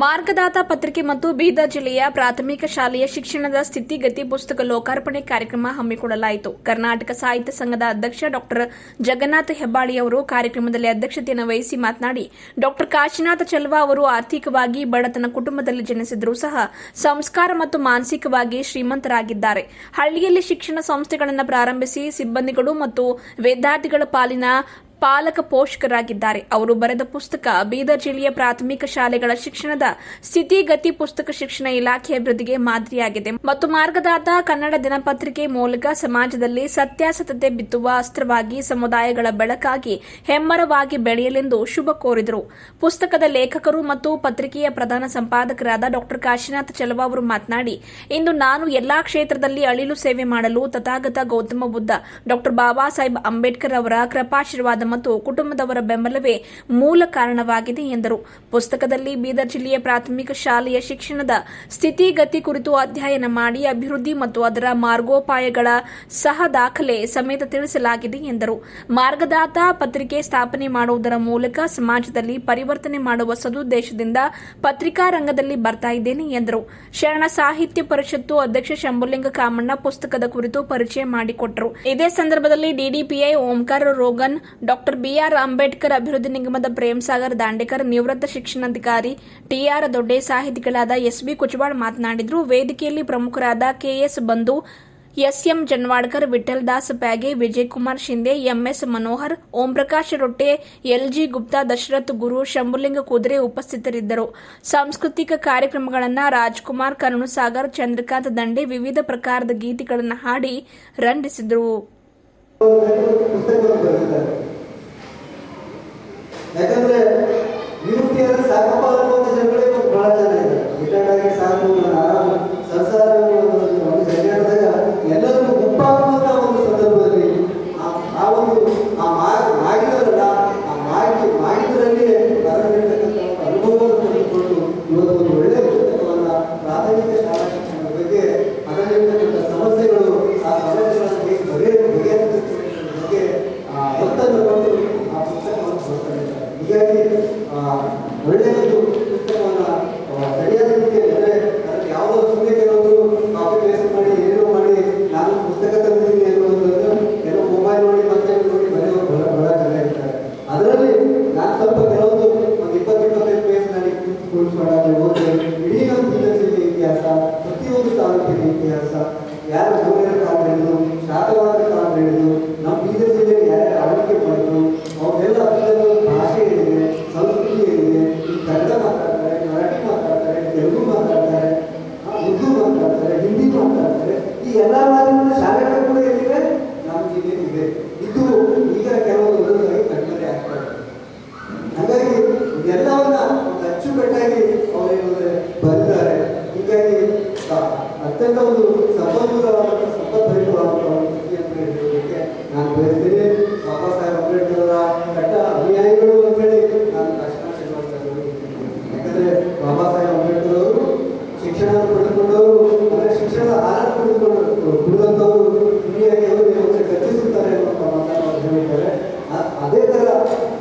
ಮಾರ್ಗದಾತ ಪತ್ರಿಕೆ ಮತ್ತು ಬೀದರ್ ಜಿಲ್ಲೆಯ ಪ್ರಾಥಮಿಕ ಶಾಲೆಯ ಶಿಕ್ಷಣದ ಸ್ಥಿತಿಗತಿ ಪುಸ್ತಕ ಲೋಕಾರ್ಪಣೆ ಕಾರ್ಯಕ್ರಮ ಹಮ್ಮಿಕೊಳ್ಳಲಾಯಿತು. ಕರ್ನಾಟಕ ಸಾಹಿತ್ಯ ಸಂಘದ ಅಧ್ಯಕ್ಷ ಡಾ ಜಗನ್ನಾಥ ಹೆಬ್ಬಾಳಿ ಅವರು ಕಾರ್ಯಕ್ರಮದಲ್ಲಿ ಅಧ್ಯಕ್ಷತೆಯನ್ನು ವಹಿಸಿ ಮಾತನಾಡಿ, ಡಾ ಕಾಶಿನಾಥ ಚೆಲುವ ಅವರು ಆರ್ಥಿಕವಾಗಿ ಬಡತನ ಕುಟುಂಬದಲ್ಲಿ ಜನಿಸಿದರೂ ಸಹ ಸಂಸ್ಕಾರ ಮತ್ತು ಮಾನಸಿಕವಾಗಿ ಶ್ರೀಮಂತರಾಗಿದ್ದಾರೆ. ಹಳ್ಳಿಯಲ್ಲಿ ಶಿಕ್ಷಣ ಸಂಸ್ಥೆಗಳನ್ನು ಪ್ರಾರಂಭಿಸಿ ಸಿಬ್ಬಂದಿಗಳು ಮತ್ತು ವಿದ್ಯಾರ್ಥಿಗಳ ಪಾಲಿನ ಪಾಲಕ ಪೋಷಕರಾಗಿದ್ದಾರೆ. ಅವರು ಬರೆದ ಪುಸ್ತಕ ಬೀದರ್ ಜಿಲ್ಲೆಯ ಪ್ರಾಥಮಿಕ ಶಾಲೆಗಳ ಶಿಕ್ಷಣದ ಸ್ಥಿತಿಗತಿ ಪುಸ್ತಕ ಶಿಕ್ಷಣ ಇಲಾಖೆ ಅಭಿವೃದ್ಧಿಗೆ ಮಾದರಿಯಾಗಿದೆ ಮತ್ತು ಮಾರ್ಗದಾತ ಕನ್ನಡ ದಿನಪತ್ರಿಕೆ ಮೂಲಕ ಸಮಾಜದಲ್ಲಿ ಸತ್ಯಾಸತ್ಯತೆ ಬಿತ್ತುವ ಅಸ್ತ್ರವಾಗಿ ಸಮುದಾಯಗಳ ಬೆಳಕಾಗಿ ಹೆಮ್ಮರವಾಗಿ ಬೆಳೆಯಲೆಂದು ಶುಭ ಕೋರಿದರು. ಪುಸ್ತಕದ ಲೇಖಕರು ಮತ್ತು ಪತ್ರಿಕೆಯ ಪ್ರಧಾನ ಸಂಪಾದಕರಾದ ಡಾ ಕಾಶಿನಾಥ ಚೆಲುವ ಅವರು ಮಾತನಾಡಿ, ಇಂದು ನಾನು ಎಲ್ಲಾ ಕ್ಷೇತ್ರದಲ್ಲಿ ಅಳಿಲು ಸೇವೆ ಮಾಡಲು ತಥಾಗತ ಗೌತಮ ಬುದ್ಧ ಡಾ ಬಾಬಾ ಸಾಹೇಬ್ ಅಂಬೇಡ್ಕರ್ ಅವರ ಕೃಪಾಶೀರ್ವಾದ ಮತ್ತು ಕುಟುಂಬದವರ ಬೆಂಬಲವೇ ಮೂಲ ಕಾರಣವಾಗಿದೆ ಎಂದರು. ಪುಸ್ತಕದಲ್ಲಿ ಬೀದರ್ ಜಿಲ್ಲೆಯ ಪ್ರಾಥಮಿಕ ಶಾಲೆಯ ಶಿಕ್ಷಣದ ಸ್ಥಿತಿಗತಿ ಕುರಿತು ಅಧ್ಯಯನ ಮಾಡಿ ಅಭಿವೃದ್ಧಿ ಮತ್ತು ಅದರ ಮಾರ್ಗೋಪಾಯಗಳ ಸಹ ದಾಖಲೆ ಸಮೇತ ತಿಳಿಸಲಾಗಿದೆ ಎಂದರು. ಮಾರ್ಗದಾತ ಪತ್ರಿಕೆ ಸ್ಥಾಪನೆ ಮಾಡುವುದರ ಮೂಲಕ ಸಮಾಜದಲ್ಲಿ ಪರಿವರ್ತನೆ ಮಾಡುವ ಸದುದ್ದೇಶದಿಂದ ಪತ್ರಿಕಾ ರಂಗದಲ್ಲಿ ಬರ್ತಾ ಇದ್ದೇನೆ ಎಂದರು. ಶರಣ ಸಾಹಿತ್ಯ ಪರಿಷತ್ತು ಅಧ್ಯಕ್ಷ ಶಂಭುಲಿಂಗ ಕಾಮಣ್ಣ ಪುಸ್ತಕದ ಕುರಿತು ಪರಿಚಯ ಮಾಡಿಕೊಟ್ಟರು. ಇದೇ ಸಂದರ್ಭದಲ್ಲಿ ಡಿಡಿಪಿಐ ಓಂಕಾರ ರೋಗನ್, ಡಾ ಬಿಆರ್ ಅಂಬೇಡ್ಕರ್ ಅಭಿವೃದ್ಧಿ ನಿಗಮದ ಪ್ರೇಮಸಾಗರ್ ದಾಂಡೇಕರ್, ನಿವೃತ್ತ ಶಿಕ್ಷಣಾಧಿಕಾರಿ ಟಿಆರ್ ದೊಡ್ಡೆ, ಸಾಹಿತಿಗಳಾದ ಎಸ್ಬಿ ಕುಚವಾಡ್ ಮಾತನಾಡಿದರು. ವೇದಿಕೆಯಲ್ಲಿ ಪ್ರಮುಖರಾದ KS Bandhu, SM Janwadkar, Vitthal Das Pyage, Vijayakumar Shinde, MS Manohar, Omprakash Rotte, LG Gupta, Dasharath Guru, Shambhulinga Kudure ಉಪಸ್ಥಿತರಿದ್ದರು. ಸಾಂಸ್ಕೃತಿಕ ಕಾರ್ಯಕ್ರಮಗಳನ್ನು ರಾಜ್ಕುಮಾರ್, ಕರುಣಸಾಗರ್, ಚಂದ್ರಕಾಂತ್ ದಂಡೆ ವಿವಿಧ ಪ್ರಕಾರದ ಗೀತೆಗಳನ್ನು ಹಾಡಿ ರಂಜಿಸಿದರು. ಯಾಕಂದ್ರೆ ನಿವೃತ್ತಿಯಾದ್ರೆ ಸಾಕಪ್ಪ ಅನ್ನುವಂಥ ಜನಗಳೇ ಬಹಳ ಜನ ಇದೆ. ರಿಟೈರ್ಡ್ ಆಗಿ ಸಾಕು, ಆರಾಮ ಸಂಸಾರ ಜಗದಾಗ ಎಲ್ಲರಿಗೂ ಗುಪ್ಪಾಗುವಂತ ಒಂದು ಸಂದರ್ಭದಲ್ಲಿ ಮಾಡಿದ್ರಲ್ಲಿ ಅದರಲ್ಲಿರ್ತಕ್ಕಂಥ ಅನುಭವವನ್ನು ತೆಗೆದುಕೊಂಡು ಇವತ್ತು ಒಂದು ಒಳ್ಳೆಯ ಪುಸ್ತಕವನ್ನ ಪ್ರಾಥಮಿಕ ಶಾಲಾ ಶಿಕ್ಷಣದ ಬಗ್ಗೆ ಅದರಲ್ಲಿರ್ತಕ್ಕಂಥ ಸಮಸ್ಯೆಗಳು, ಆ ಸಮಸ್ಯೆಗಳನ್ನು ಹೇಗೆ ಬಗೆಹರಿಸುವ ಬಗ್ಗೆ ಒತ್ತನ್ನು ಕೊಟ್ಟು ಆ ಪುಸ್ತಕವನ್ನು ಕೊಡ್ತಾರೆ. ಹೀಗಾಗಿ ಒಳ್ಳೆಯ ಒಂದು ಪುಸ್ತಕವನ್ನು ಸರಿಯಾದ ರೀತಿಯಲ್ಲಿ ಅಂದರೆ ಅದಕ್ಕೆ ಯಾವುದೋ ಸುಮ್ಮನೆ ಕೆಲವರು ಕಾಪಿ ಪೇಸ್ಟ್ ಮಾಡಿ ಏನೋ ಮಾಡಿ ನಾನು ಪುಸ್ತಕ ತಂದಿದ್ದೀನಿ ಎನ್ನುವಂಥದ್ದು ಕೆಲವು ಮೊಬೈಲ್ ನೋಡಿ ಮತ್ತೆ ನೋಡಿ ಬರೆಯೋರು ಬಹಳ ಜನ ಇರ್ತಾರೆ. ಅದರಲ್ಲಿ ನಾನು ಸ್ವಲ್ಪ ಕೆಲವೊಂದು ಒಂದು 20-25 ಪೇಜ್ ನನಗೆ ಕೂಡಿಸ್ಕೊಂಡಾಗ ಹೋದ್ರೆ ಇಡೀ ನಮ್ಮ ಬೀದರ್ ಜಿಲ್ಲೆ ಇತಿಹಾಸ, ಪ್ರತಿಯೊಂದು ತಾಲೂಕಿನ ಇತಿಹಾಸ, ಯಾರು ಗೌರವ ಕಾಲ ಹೇಳಿದ್ರು, ಶಾತವಾದ ಕಾಲ ಹೇಳಿದ್ರು, ನಮ್ಮ ಬೀದರ್ ಜಿಲ್ಲೆಗೆ ಯಾರ್ಯಾರು ಆಳ್ವಿಕೆ ಮಾಡಿದ್ರು, ಅವರೆಲ್ಲ ಭಾಷೆ ಏನಿದೆ, ಸಂಸ್ಕೃತಿ ಏನಿದೆ, ಕನ್ನಡ ಮಾತಾಡ್ತಾರೆ, ಮರಾಠಿ ಮಾತಾಡ್ತಾರೆ, ತೆಲುಗು ಮಾತಾಡ್ತಾರೆ, ಉರ್ದು ಮಾತಾಡ್ತಾರೆ, ಹಿಂದಿ ಮಾತಾಡ್ತಾರೆ. ಈ ಎಲ್ಲ ಮಾಧ್ಯಮದ ಶಾಲೆಗಳು ಕೂಡ ಏನಿದೆ ನಮ್ಮ ಜಿಲ್ಲೆಯಲ್ಲಿ ಇದೆ. ಇದು ಈಗ ಕೆಲವೊಂದು ಕಣ್ಮರೆ ಆಗ್ತಾರೆ. ಹಾಗಾಗಿ ಇದೆಲ್ಲವನ್ನ ಅಚ್ಚುಕಟ್ಟಾಗಿ ಅವರೇನಂದ್ರೆ ಬರೆದಿದ್ದಾರೆ. ಹೀಗಾಗಿ ಅತ್ಯಂತ ಒಂದು ಸಂಪನ್ಮೂಲವಾದಂಥ ಸಂಪದ್ಭರಿತವಾದಂಥ ಒಂದು ಕೃತಿ ಅಂತ ಹೇಳೋದಕ್ಕೆ ನಾನು ಬಯಸ್ತೇನೆ. ಬಾಬಾ ಸಾಹೇಬ್ ಅಂಬೇಡ್ಕರ್ ಅವರ ಕಟ್ಟ ಅನುಯಾಯಿಗಳು ಅಂತೇಳಿ ನಾನು ಕಾಶಿನಾಥ ಚೆಲುವ. ಯಾಕಂದ್ರೆ ಬಾಬಾ ಸಾಹೇಬ್ ಅಂಬೇಡ್ಕರ್ ಅವರು ಶಿಕ್ಷಣ ಪಡೆದುಕೊಂಡವರು, ಅಂದರೆ ಶಿಕ್ಷಣದ ಆಹಾರ ಕುಡಿದಂಥವರು ದುನಿಯಾಗಿ ಅವರು ಚರ್ಚಿಸುತ್ತಾರೆ ಅನ್ನುವಂಥ ಮಾತನ್ನು ಹೇಳಿದ್ದಾರೆ. ಅದೇ ಥರ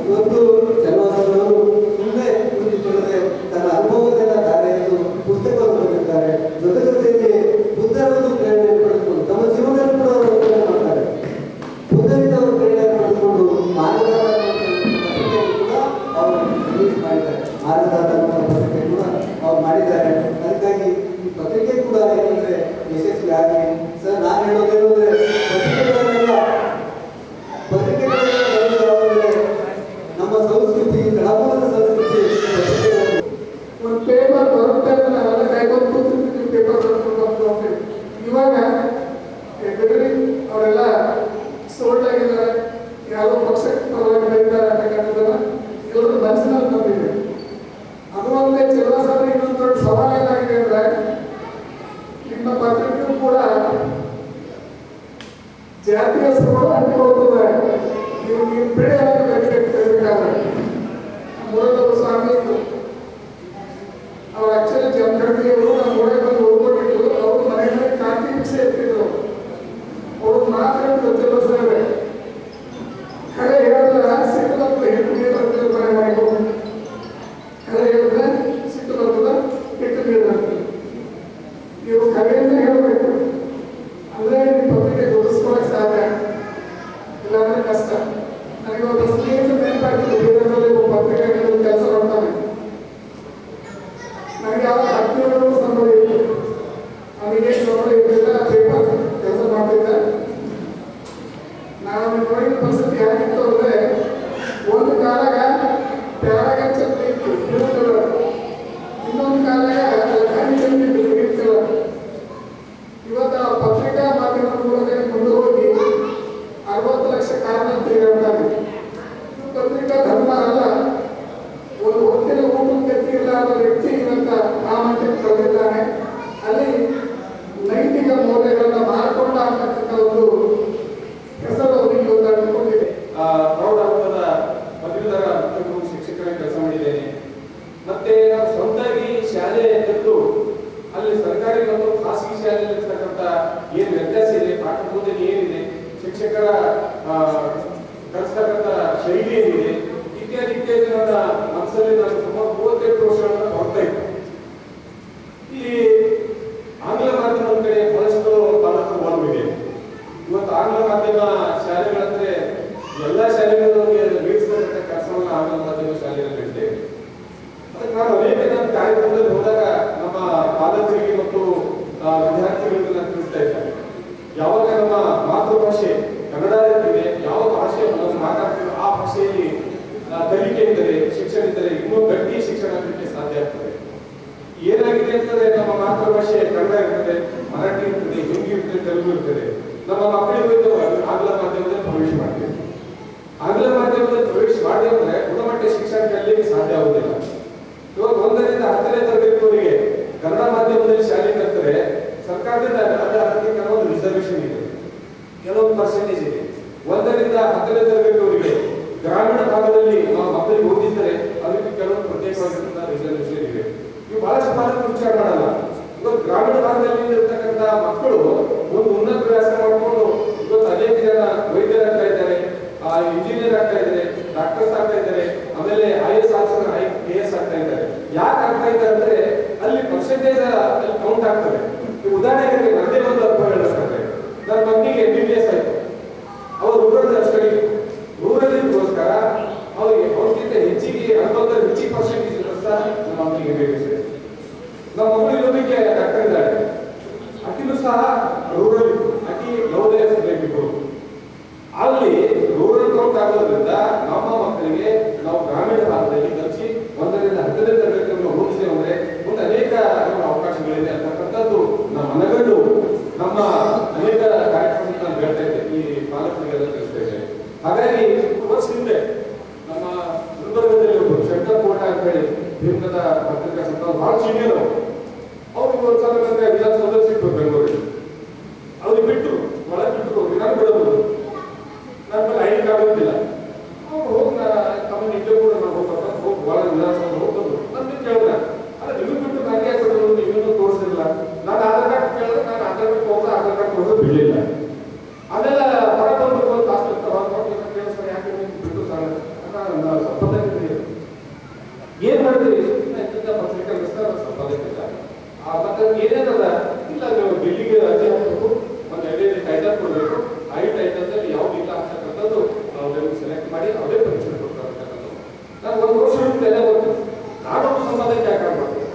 ಇವತ್ತು ಚೆಲುವರವರು ಮುಂದೆ ಕುಳಿತುಕೊಳ್ಳದೆ ತನ್ನ ಅನುಭವದಿಂದ ಕಾರ್ಯವನ್ನು ಪುಸ್ತಕವನ್ನು ಬರೆದಿದ್ದಾರೆ. ಜೊತೆಯಲ್ಲಿ ಬುದ್ಧರನ್ನು ಪ್ರೇರಣೆ ಪಡೆದುಕೊಂಡು ತಮ್ಮ ಜೀವನದಲ್ಲಿ ಕೂಡ ಅವರು ಪ್ರೇರಣೆ ಮಾಡ್ತಾರೆ. ಬುದ್ಧನಿಂದ ಅವರು ಪ್ರೇರಣೆ ಪಡೆದುಕೊಂಡು ಮಾರ್ಗದಾತ ಪತ್ರಿಕೆಯನ್ನು ಕೂಡ ಅವರು ರಿಲೀಸ್ ಮಾಡಿದ್ದಾರೆ. ಮಾರ್ಗದಾತ ಪತ್ರಿಕೆ ಕೂಡ ಅವ್ರು ಮಾಡಿದ್ದಾರೆ. ಅದಕ್ಕಾಗಿ ಈ ಪತ್ರಿಕೆ ಕೂಡ ಏನಂದ್ರೆ ಯಶಸ್ವಿ ಆಗಿ ಸರ್ ನಾನು ಹೇಳೋದೇನಂದ್ರೆ ಪತ್ರಿಕೆಗಳಲ್ಲಿ ನಮ್ಮ ಸಂಸ್ಕೃತಿ, ಗ್ರಾಮದ ಸಂಸ್ಕೃತಿ ಒಂದು ಪೇಪರ್ ಬರುತ್ತೆ ಅಂತ ನಾವೆಲ್ಲ ಕಾಯ್ಕೊಂಡು ಕೂತಿರ್ತೀವಿ. ಪೇಪರ್ ಬರ್ಕೊಂಡು ಹೋಗ್ತೀವಿ. ಇವಾಗ ಅವರೆಲ್ಲ ಸೋಲ್ಡ್ ಆಗಿದ್ದಾರೆ, ಯಾವುದೋ ಪಕ್ಷಕ್ಕೆ ಪರವಾಗಿ ಬರೀತಾರೆ ಅಂತಕ್ಕಂಥದ್ದನ್ನ ಎಲ್ಲರೂ ಮನಸ್ಸಿನಲ್ಲಿ ಬಂದಿದೆ. ಅದು ಒಂದೇ ಚೆಲುವ ಸಾಧನೆ. ಇನ್ನೊಂದು ದೊಡ್ಡ ಸವಾಲು ಏನಾಗಿದೆ ಅಂದ್ರೆ ನಿಮ್ಮ ಪತ್ರಿಕೆಯೂ ಕೂಡ ಜಾತಿಯ ಹೆಸರುಗಳು ಅಂಟಿಕೊಳ್ತದೆ. ನೀವು ಬೆಳೆಯಾಗಿ ಬರೀಬೇಕಾದ್ರೆ ಮುರಳೀಧರ ಸ್ವಾಮಿ ಅವ್ರು ಆಕ್ಚುಲಿ ಜಮಖಂಡಿಯವರು ನಮ್ಮ ಊರಿಗೆ ಬಂದು ಓದ್ಕೊಂಡಿದ್ರು. ಅವ್ರ ಮನೆಯಲ್ಲಿ ಕಾಂತಿ ಭಿಕ್ಷೆ ಎತ್ತಿದ್ರು. ಅವ್ರು ಮಾತ್ರ ಗೊತ್ತಿಲ್ಲ ಸರ್. ಕರೆ ಹೇಳಿದ್ರೆ ಸಿಟ್ಟು ಬರ್ತದೆ, ಮನೆ ಮಾಡಿಕೊಂಡು ಕರೆ ಹೇಳಿದ್ರೆ ಸಿಟ್ಟು ಬರ್ತದೆ. ನನಗೆ ಯಾವ 17 ಸಂಬಳ ಇತ್ತು, ನನಗೆ ಸಂಬಳ ಇರಲಿಲ್ಲ, ಪೇಪರ್ ಕೆಲಸ ಮಾಡ್ತಿದ್ದೆ. ನಾನು ನೋಡಿದ ಪರಿಸ್ಥಿತಿ ಹೇಗಿತ್ತು ಅಂದರೆ, ಒಂದು ಕಾಲಾಗ ಪ್ಯಾರಾಗ ಚಟ್ನಿ ಇತ್ತು ಬ್ಲೂ ಕಲರ್, ಇನ್ನೊಂದು ಕಾಲಾಗ ಲಖಾನಿ ಚಟ್ನಿ ಇತ್ತು ಗ್ರೀನ್ ಕಲರ್. ಇವತ್ತು ಆ ಪತ್ರಿಕಾ ಮಾಧ್ಯಮದ ಮೂಲಕ ಮುಂದೆ ಹೋಗಿ 60 ಲಕ್ಷ ಕಾರಣ ತಿರುಗಾಡ್ತಾರೆ. ಪತ್ರಿಕಾ ಧರ್ಮ ಅಲ್ಲ, ಒಂದು ಹೊತ್ತಿನ ಊಟಕ್ಕೆ ಇರಲಾದ ವ್ಯಕ್ತಿ ಇವತ್ತ ಆ ಮಟ್ಟಕ್ಕೆ ಕಳೆದಿದ್ದಾನೆ. ಅಲ್ಲಿ ನೈತಿಕ ಮೌಲ್ಯಗಳನ್ನ ಮಾರ್ಕೊಂಡ ಅಂತಕ್ಕಂಥ ಒಂದು ಹೆಸರು ಅವರಿಗೆ ಇವತ್ತು ಅಂದುಕೊಂಡಿದೆ. ಪ್ರೌಢ ಹಂತದ ಪದವೀಧರ ಶಿಕ್ಷಕರಾಗಿ ಕೆಲಸ ಮಾಡಿದ್ದೇನೆ. ಮತ್ತೆ ನಾನು ಸ್ವಂತಾಗಿ ಶಾಲೆ ತೆಗೆದು ಅಲ್ಲಿ ಸರ್ಕಾರಿ ಮತ್ತು ಖಾಸಗಿ ಶಾಲೆಯಲ್ಲಿ ಇರ್ತಕ್ಕಂಥ ಏನು ವ್ಯತ್ಯಾಸ ಇದೆ, ಪಾಠ ಬೋಧನೆ ಏನಿದೆ, ಶಿಕ್ಷಕರ ಕಲಿಸ್ತಕ್ಕಂಥ ಶೈಲಿ ಏನಿದೆ ಇತ್ಯಾದಿ ಇತ್ಯಾದಿ ನನ್ನ ಮನಸ್ಸಲ್ಲಿ ನಾನು ಸುಮಾರು 38 ವರ್ಷಗಳನ್ನು ಹೊರತಾ ಇದ್ದೆ. ಈ ಆಂಗ್ಲ ಮಾಧ್ಯಮದ ಕಡೆ ಬಹಳಷ್ಟು ಪಾಲಕರು ಒಲವಿದೆ. ಇವತ್ತು ಆಂಗ್ಲ ಮಾಧ್ಯಮ ಶಾಲೆಗಳಂದ್ರೆ ಎಲ್ಲ ಶಾಲೆಗಳಿಗೆ ನೀಡಿಸ್ತಕ್ಕಂಥ ಕೆಲಸವನ್ನು ಆಂಗ್ಲ ಮಾಧ್ಯಮ ಶಾಲೆಗಳಲ್ಲಿ ಇರ್ತೇವೆ. ಅದಕ್ಕೆ ನಾನು ಅನೇಕ ನನ್ನ ಕಾರ್ಯಕ್ರಮದಲ್ಲಿ ಹೋದಾಗ ನಮ್ಮ ಪಾಲಕರಿಗೆ ಮತ್ತು ವಿದ್ಯಾರ್ಥಿಗಳಿಗೆ ನಾನು ತಿಳಿಸ್ತಾ ಇದ್ದೇನೆ, ಯಾವಾಗ ನಮ್ಮ ಮಾತೃಭಾಷೆ ಕನ್ನಡ ಇರ್ತದೆ, ಯಾವ ಭಾಷೆ ನಾವು ಮಾತಾಡ್ತೀವಿ ಆ ಭಾಷೆಯಲ್ಲಿ ಕಲಿಕೆ ಇದ್ದರೆ, ಶಿಕ್ಷಣ ಇದ್ದರೆ ಇನ್ನೂ ಗಟ್ಟಿ ಶಿಕ್ಷಣ ಕಲಿಕೆ ಸಾಧ್ಯ ಆಗ್ತದೆ. ಏನಾಗಿದೆ ಅಂತಂದ್ರೆ, ನಮ್ಮ ಮಾತೃಭಾಷೆ ಕನ್ನಡ ಇರ್ತದೆ, ಮರಾಠಿ ಇರ್ತದೆ, ಹಿಂದಿ ಇರ್ತದೆ, ತೆಲುಗು ಇರ್ತದೆ. ನಮ್ಮ ಮಕ್ಕಳಿಗೆ ಆಂಗ್ಲ ಮಾಧ್ಯಮದಲ್ಲಿ ಪ್ರವೇಶ ಮಾಡ್ತೀವಿ. ಆಂಗ್ಲ ಮಾಧ್ಯಮದಲ್ಲಿ ಪ್ರವೇಶ ಮಾಡಿದ್ರೆ ಅಂದ್ರೆ ಗುಣಮಟ್ಟ ಶಿಕ್ಷಣ ಕಲಿಯಲಿಕ್ಕೆ ಸಾಧ್ಯ ಆಗುವುದಿಲ್ಲ. ಇವಾಗ 1ರಿಂದ 10ನೇ ತರಗತಿವರೆಗೆ ಕನ್ನಡ ಮಾಧ್ಯಮದಲ್ಲಿ ಶಾಲೆ ಕಲಿತರೆ ಸರ್ಕಾರದಿಂದ ಅದಕ್ಕೆ ಕೆಲವೊಂದು ರಿಸರ್ವೇಶನ್ ಇದೆ, ಕೆಲವೊಂದು ಪರ್ಸೆಂಟೇಜ್ ಇದೆ. 1ರಿಂದ 10ನೇ ತರಗತಿವರೆಗೆ ಗ್ರಾಮೀಣ ಭಾಗದಲ್ಲಿ ನಾವು ಮಕ್ಕಳಿಗೆ ಓದಿದ್ದರೆ ಅದಕ್ಕೆ ಕೆಲವೊಂದು ಪ್ರತ್ಯೇಕವಾಗಿರ್ತಕ್ಕಂಥ ರಿಸರ್ವೇಶನ್ ಇದೆ. ಇವು ಬಹಳಷ್ಟು ಪಾಲಕರು ವಿಚಾರ ಮಾಡಲ್ಲ. ಇವತ್ತು ಗ್ರಾಮೀಣ ಭಾಗದಲ್ಲಿ ಇರತಕ್ಕಂಥ ಮಕ್ಕಳು ಒಂದು ಉನ್ನತ ವ್ಯಾಸ ಮಾಡಿಕೊಂಡು ಇವತ್ತು ಅನೇಕ ಜನ ವೈದ್ಯರಾಗ್ತಾ ಇದ್ದಾರೆ, ಇಂಜಿನಿಯರ್ ಆಗ್ತಾ ಇದ್ದಾರೆ, ಡಾಕ್ಟರ್ಸ್ ಆಗ್ತಾ ಇದ್ದಾರೆ, ಆಮೇಲೆ IAS ಆಫೀಸರ್ AS ಆಗ್ತಾ ಇದ್ದಾರೆ. ಯಾಕೆ ಆಗ್ತಾ ಇದ್ದಾರೆ ಅಂದ್ರೆ ಅಲ್ಲಿ ಪರ್ಸೆಂಟೇಜ್ ಅಲ್ಲಿ ಕೌಂಟ್ ಆಗ್ತದೆ. ಉದಾಹರಣೆಗೆ ನಂದೇ ಒಂದು ಅನುಭವ ಹೇಳಬೇಕಾದ್ರೆ, ನನ್ನ ಮಗನಿಗೆ MBBS ಆಯ್ತು, ಅವರು ರೂರಲ್ ಸ್ಟಡಿ ರೂರಲ್ಗೋಸ್ಕರ ಅವರಿಗೆ ಅವ್ರಿಗಿಂತ ಹೆಚ್ಚಿಗೆ 60 ಹೆಚ್ಚಿಗೆ ಪರ್ಸೆಂಟೇಜ್ ನಮ್ಮ ಮಗನಿಗೆ MBBS. ನಮ್ಮ ಮಗಳು ಇನ್ನೊಬ್ಬಕ್ಕೆ ಡಾಕ್ಟರ್ ಇದ್ದಾಳೆ, ಆಕಿನೂ ಸಹ ರೂರಲ್ ಇತ್ತು, ಆಕಿ ನವೋದಯ ಸರಿಯಾಗಿತ್ತು. ಅಲ್ಲಿ ರೂರಲ್ ಕೌಂಟ್ ಆಗೋದ್ರಿಂದ ನಮ್ಮ ಮಕ್ಕಳಿಗೆ ನಾವು ಗ್ರಾಮೀಣ ಭಾಗದಲ್ಲಿ ಕಲಿಸಿ 1ರಿಂದ 10ನೇ ತರಗತಿಯನ್ನು ಓದಿಸ್ತೇವೆ ಅಂದ್ರೆ ಮುಂದೆ ಅನೇಕ ಅವಕಾಶಗಳಿದೆ ಅಂತಕ್ಕಂಥದ್ದು ನಮ್ಮ ಮನಗಂಡು ನಮ್ಮ ಅನೇಕ ಕಾರ್ಯಕ್ರಮ ನಾನು ಹೇಳ್ತಾ ಇದ್ದೆ, ಈ ಪಾಲಕರಿಗೆಲ್ಲ ತಿಳಿಸ್ತಾ ಇದ್ದೇನೆ. ಹಾಗಾಗಿ ವರ್ಷ ಹಿಂದೆ ನಮ್ಮ ಗುಲ್ಬರ್ಗದಲ್ಲಿ ಒಬ್ಬರು ಶಂಕರ್ ಕೋಟ ಅಂತ ಹೇಳಿ ಭೀಮಕದ ಪತ್ರಿಕಾ ಸಂಸ್ಥೆ ಬಹಳ ಸೀನಿಯರ್ ಅವ್ರಿಗೆ ಒಂದು ಸಲ ನನಗೆ ವಿಧಾನಸೌಧದಲ್ಲಿ ಸಿಕ್ತು ಬೆಂಗಳೂರಿಗೆ. ಅವ್ರಿಗೆ ಬಿಟ್ಟು ಒಳಗೆ ಬಿಟ್ಟು ವಿಧಾನ ಬಿಡಬಹುದು, ನನ್ನ ಮೇಲೆ ಐಡಿಗೆ ಆಗೋದಿಲ್ಲ. ಅವ್ರು ಹೋಗಿ ತಮ್ಮ ನಿದ್ದೆ ಕೂಡ ನಾವು ಹೋಗಿ ಒಳಗೆ ವಿಧಾನಸೌಧ ಹೋಗ್ಬೋದು. ನನ್ನ ಕೇಳಿದ್ರೆ ಅಲ್ಲ ನಿಮಗೆ ಬಿಟ್ಟು ನನಗೆ ಕೊಡೋದು, ನೀವೇನು ತೋರಿಸಿಲ್ಲ. ನಾನು ಆಧಾರ್ ಕಾರ್ಡ್ ಕೇಳಿದ್ರೆ ನಾನು ಆಧಾರ್ ಕಾರ್ಡ್ ಹೋದ್ರೆ ಆಧಾರ್ ಕಾರ್ಡ್ ಕೊಡೋದು ಬಿಡಲಿಲ್ಲ. ಅದೆಲ್ಲ ಹೊರ ಬಂದು ಒಂದು ತಾಸು ಕೇಳಿಸ್ತಾರೆ, ಯಾಕೆ ಬಿಟ್ಟು ಸಂಪಾದನೆ ಏನ್ ಮಾಡಿದ್ರಿ ಪತ್ರಿಕಾ ವಿಸ್ತಾರ ಸಂಪಾದಕ ಮತ್ತೆ ಏನೇನಲ್ಲ ಇಲ್ಲ, ನೀವು ಡೆಲ್ಲಿಗೆ ಅರ್ಜಿ ಹಾಕಬೇಕು, ಒಂದು 5 ಟೈಟಲ್ ಕೊಡಬೇಕು, 5 ಟೈಟಲ್ದಲ್ಲಿ ಯಾವ್ದು ಇಲ್ಲ ಅಂತಕ್ಕಂಥದ್ದು ನಾವು ಸೆಲೆಕ್ಟ್ ಮಾಡಿ ಅವರೇ ಪರೀಕ್ಷೆ ಕೊಡ್ತಾರಂತಕ್ಕಂಥದ್ದು. ನಾನು 1 ವರ್ಷ ಎಲ್ಲ ಗೊತ್ತು, ನಾನು ಸಂಪಾದಕ ಯಾಕೆ ಮಾಡ್ತೀನಿ.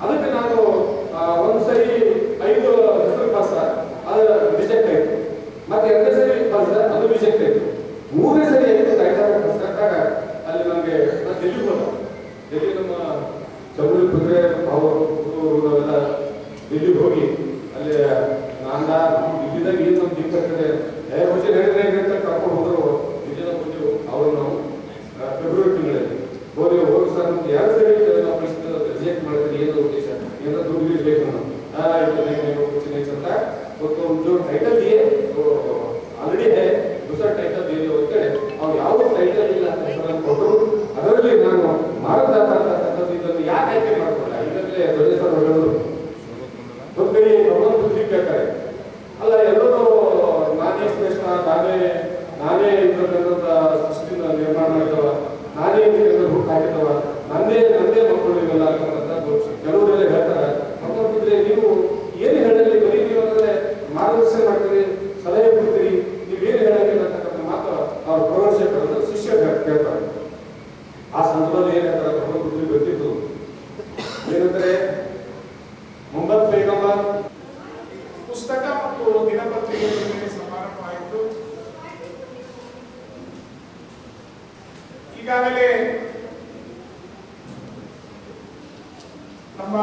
ಅದಕ್ಕೆ ನಾನು ಒಂದು ಸರಿ 5 ಹೆಸರು ಪಾಸ ಅದು ರಿಜೆಕ್ಟ್ ಆಯ್ತು, ಮತ್ತೆ 2ನೇ ಸರಿ ಪಾಸ ಅದು ರಿಜೆಕ್ಟ್ ಆಯ್ತು, 3ನೇ ಸರಿ 5 ಟೈಟಲ್ ಕಟ್ಟಾಗ ಅಲ್ಲಿ ನನಗೆ ನಾನು ಡೆಲ್ಲಿಗೆ ಹೋದ. ಡೆಲ್ಲಿ ನಮ್ಮ ಚೌಳಿ ಕುದುರೆ ಅವೆಲ್ಲ ಡೆಲ್ಲಿಗೆ ಹೋಗಿ ಅಲ್ಲಿ ನಾಂದ ಇಲ್ಲಿದ್ದಾಗ ಏನು ನಮ್ಮ ದಿಕ್ಕತ್ತದೆ ವರ್ಷ ನಡೆದ ಕರ್ಕೊಂಡು ಹೋದ್ರು. ಇಲ್ಲಿಂದ ಬಂದು ಅವರು ನಾವು ಫೆಬ್ರವರಿ ತಿಂಗಳಲ್ಲಿ ಹೋಗಿ ಸರ್ ನಮ್ಗೆ 2 ಸರಿ ನಾವು ಪ್ರಶ್ನೆ ರಿಜೆಕ್ಟ್ ಮಾಡಿದ್ರೆ ಏನು ಉದ್ದೇಶ, ಏನೋ ದುಡ್ಡು ಇರಬೇಕು ನಾವು ಅಂತ ಗೊತ್ತು. जो टाइटल दिए वो ऑलरेडी है, दूसरा टाइटल दिए होते हैं और ಯಾವ ಟೈಟಲ್ ಇಲ್ಲ ಅಂತ ಹೆಸರನ್ನು ಕೊಟ್ಟರು. ಅದರಲ್ಲಿ ನಾನು ಮಾರದಾತ ಅಂತಕ್ಕಂಥದ್ದು ಇದನ್ನು ಯಾಕೆ ಆಯ್ಕೆ ಮಾಡ್ಕೊಳ್ಳ, ಈಗಾಗಲೇ ದೊಡ್ಡ ಹೇಳಿದ್ರು ಒಂದು ಕಡೆ ಏನಂದ್ರೆ ಮೊಹಮ್ಮದ್ ಪೈಗಂಬರ್ ಪುಸ್ತಕ ಮತ್ತು ದಿನಪತ್ರಿಕೆ ಬಿಡುಗಡೆ ಸಮಾರಂಭ ಆಯಿತು. ಈಗಾಗಲೇ ನಮ್ಮ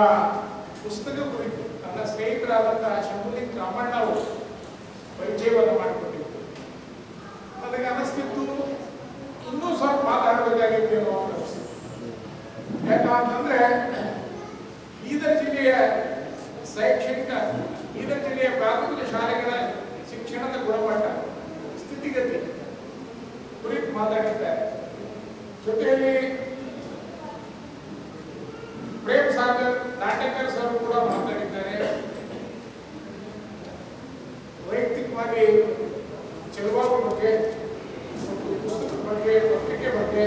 ಪುಸ್ತಕ ಕುರಿತು ನನ್ನ ಸ್ನೇಹಿತರಾದಂತಹ ಶಂಭುಲಿಂಗ್ ರಾಮಣ್ಣ ಅವರು ಪರಿಚಯವನ್ನು ಮಾಡಿಕೊಟ್ಟಿತ್ತು. ನನಗೆ ಅನಿಸ್ತಿತ್ತು ಇನ್ನೂ ಸ್ವಲ್ಪ ಮಾತಾಡಬೇಕಾಗಿತ್ತು ಅನ್ನೋ ಅನಿಸ್ತಿತ್ತು. ಯಾಕಂತಂದ್ರೆ ಬೀದರ್ ಜಿಲ್ಲೆಯ ಬೀದರ್ ಜಿಲ್ಲೆಯ ಪ್ರಾಥಮಿಕ ಶಾಲೆಗಳ ಶಿಕ್ಷಣದ ಗುಣಮಟ್ಟ ಸ್ಥಿತಿಗತಿ ಕುರಿತು ಮಾತಾಡಿದ್ದಾರೆ. ಜೊತೆಯಲ್ಲಿ ಪ್ರೇಮ್ ಸಾಗರ್ ನಾಟಕರ್ ಸರ್ ಕೂಡ ಮಾತಾಡಿದ್ದಾರೆ. ವೈಯಕ್ತಿಕವಾಗಿ ಚಲುವಾಗುವ ಬಗ್ಗೆ ಮತ್ತು ಪುಸ್ತಕದ ಬಗ್ಗೆ ಪತ್ರಿಕೆ ಬಗ್ಗೆ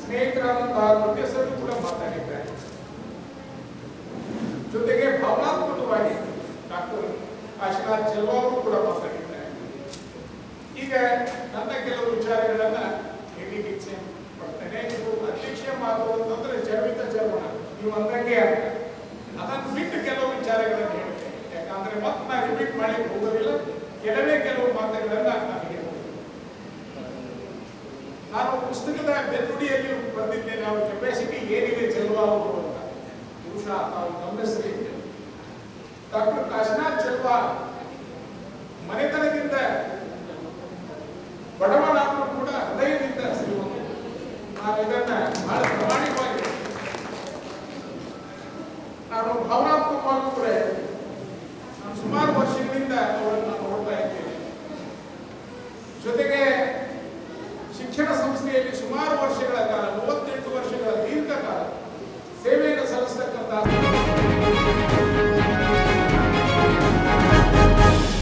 ಸ್ನೇಹಿತರಾದಂತಹ ಮುಖ್ಯಸ್ಥರು ಕೂಡ ಮಾತಾಡಿದ್ದಾರೆ. ಜೊತೆಗೆ ಭಾವನಾತ್ಮಕವಾಗಿ ಡಾಕ್ಟರ್ ಕಾಶಿನಾಥ್ ಚೆಲ್ವ ಅವರು ಕೂಡ ಮಾತಾಡಿದ್ದಾರೆ. ಈಗ ನನ್ನ ಕೆಲವು ವಿಚಾರಗಳನ್ನ ಹೇಳಲಿಕ್ಕೆ ಇಚ್ಛೆ ಪಡ್ತೇನೆ. ಇದು ಅಧ್ಯಕ್ಷೀಯ ಮಾತು ಅಂತಂದ್ರೆ ಜರ್ವಿತ ಜರ್ವಣ ನೀವು ಅಂದಂಗೆ ಅಂತ ಅದನ್ನು ಬಿಟ್ಟು ಕೆಲವು ವಿಚಾರಗಳನ್ನು ಹೇಳ್ತೇನೆ. ಯಾಕಂದ್ರೆ ಮತ್ತೆ ನಾನು ರಿಪೀಟ್ ಮಾಡಲಿಕ್ಕೆ ಹೋಗೋದಿಲ್ಲ. ಕೆಲವು ಮಾತುಗಳನ್ನ ನಾನು ಹೇಳ್ಬೋದು. ನಾನು ಪುಸ್ತಕದ ಬೆನ್ನುಡಿಯಲ್ಲಿ ಬರೆದಿದ್ದೇನೆ ಅವರ ಕೆಪಾಸಿಟಿ ಏನಿದೆ ಚೆಲ್ವಾ ಅವರು ಅಂತ. ಬಹುಶಃ ನಾವು ಗಮನಿಸಲಿ. ಡಾಕ್ಟರ್ ಕಾಶಿನಾಥ್ ಚೆಲ್ವಾ ಮನೆತನದಿಂದ ಬಡವನಾದರೂ ಕೂಡ ಹೃದಯದಿಂದ ಶ್ರೀಮಂತ. ನಾನು ಇದನ್ನ ಬಹಳ ಪ್ರಾಮಾಣಿಕವಾಗಿ ನಾನು ಭಾವನಾತ್ಮಕವಾಗಿ ಕೂಡ ನಾನು ಸುಮಾರು ವರ್ಷಗಳಿಂದ ಅವರನ್ನು ನೋಡ್ತಾ ಇದ್ದೇನೆ. ಜೊತೆಗೆ ಶಿಕ್ಷಣ ಸಂಸ್ಥೆಯಲ್ಲಿ ಸುಮಾರು ವರ್ಷಗಳ ಕಾಲ 38 ವರ್ಷಗಳ ದೀರ್ಘಕಾಲ ಸೇವೆಯನ್ನು ಸಲ್ಲಿಸತಕ್ಕಂತಹ